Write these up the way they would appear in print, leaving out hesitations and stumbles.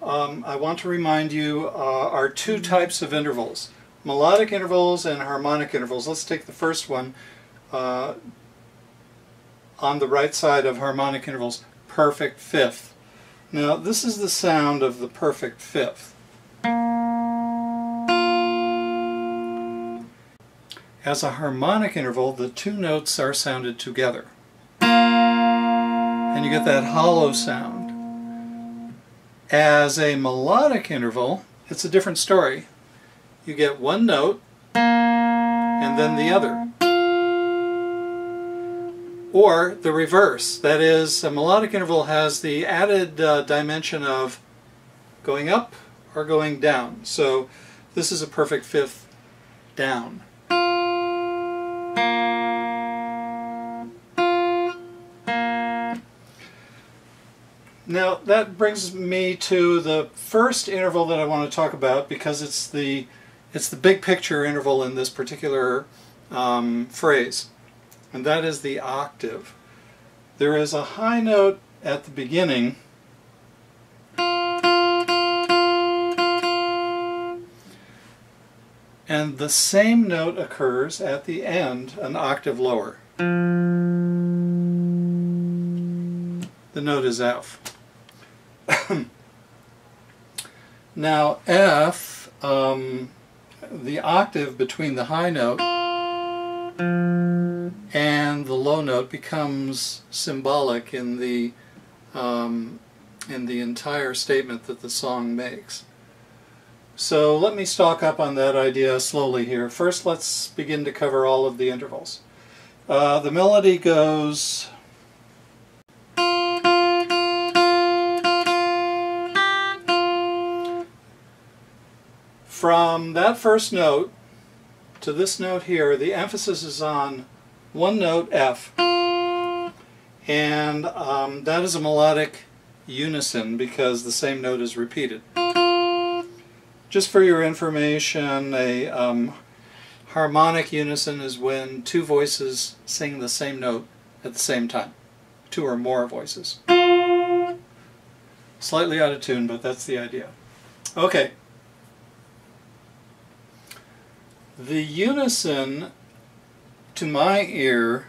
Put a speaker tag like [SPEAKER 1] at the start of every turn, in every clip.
[SPEAKER 1] I want to remind you are two types of intervals: melodic intervals and harmonic intervals. Let's take the first one on the right side of harmonic intervals, perfect fifth. Now this is the sound of the perfect fifth. As a harmonic interval, the two notes are sounded together, and you get that hollow sound. As a melodic interval, it's a different story. You get one note and then the other. Or the reverse, that is, a melodic interval has the added dimension of going up or going down. So this is a perfect fifth down. Now that brings me to the first interval that I want to talk about, because it's the big picture interval in this particular phrase, and that is the octave. There is a high note at the beginning and the same note occurs at the end, an octave lower. The note is F. Now F, the octave between the high note and the low note becomes symbolic in the entire statement that the song makes. So let me stalk up on that idea slowly here. First, let's begin to cover all of the intervals. The melody goes from that first note to this note here. The emphasis is on one note, F, and that is a melodic unison because the same note is repeated. Just for your information, a harmonic unison is when two voices sing the same note at the same time. Two or more voices. Slightly out of tune, but that's the idea. Okay. The unison, to my ear,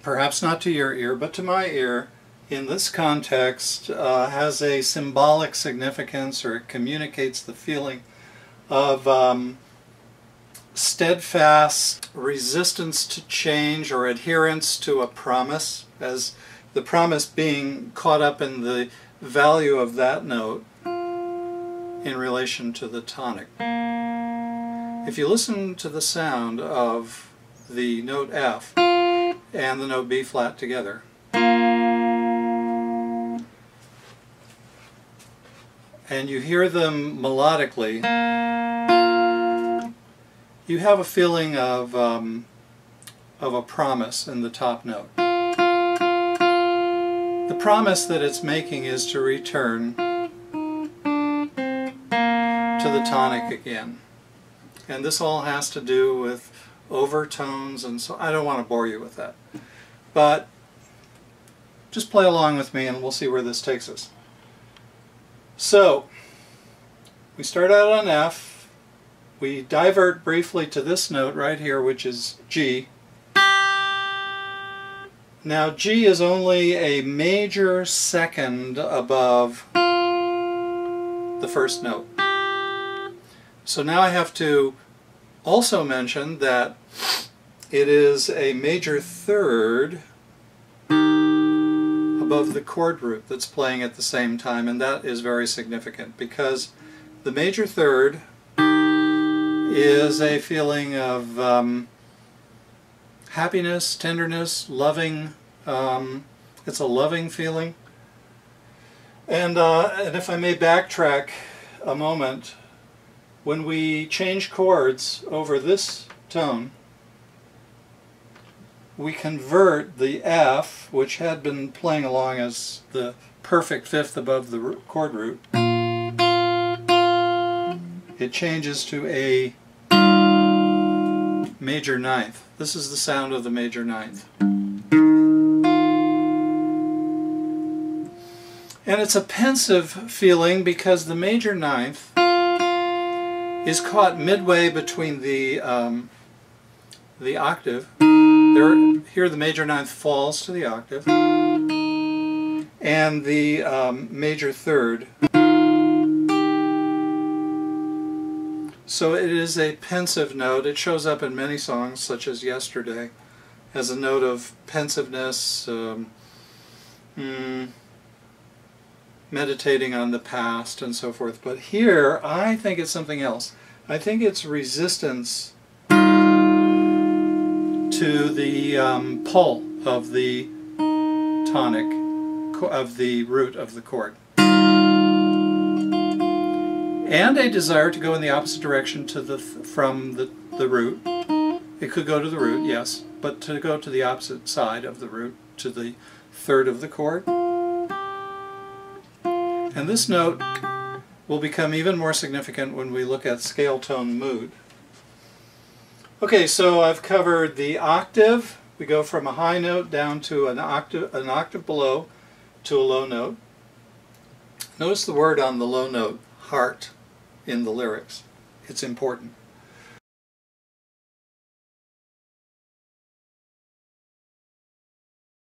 [SPEAKER 1] perhaps not to your ear, but to my ear, in this context has a symbolic significance, or it communicates the feeling of steadfast resistance to change or adherence to a promise, as the promise being caught up in the value of that note in relation to the tonic. If you listen to the sound of the note F and the note B flat together, and you hear them melodically, you have a feeling of a promise in the top note. The promise that it's making is to return to the tonic again. And this all has to do with overtones, and so I don't want to bore you with that. But just play along with me and we'll see where this takes us. So, we start out on F, we divert briefly to this note right here, which is G. Now G is only a major second above the first note. So now I have to also mention that it is a major third above the chord root that's playing at the same time, and that is very significant because the major third is a feeling of happiness, tenderness, loving. It's a loving feeling. And if I may backtrack a moment, when we change chords over this tone, we convert the F, which had been playing along as the perfect fifth above the chord root, it changes to a major ninth. This is the sound of the major ninth. And it's a pensive feeling because the major ninth is caught midway between the octave. Here the major ninth falls to the octave, and the major third. So it is a pensive note. It shows up in many songs, such as Yesterday, as a note of pensiveness, meditating on the past and so forth. But here, I think it's something else. I think it's resistance to the pull of the tonic, of the root of the chord. And a desire to go in the opposite direction to from the root. It could go to the root, yes, but to go to the opposite side of the root, to the third of the chord. And this note will become even more significant when we look at scale tone mood. Okay, so I've covered the octave. We go from a high note down to an octave below to a low note. Notice the word on the low note, heart, in the lyrics. It's important.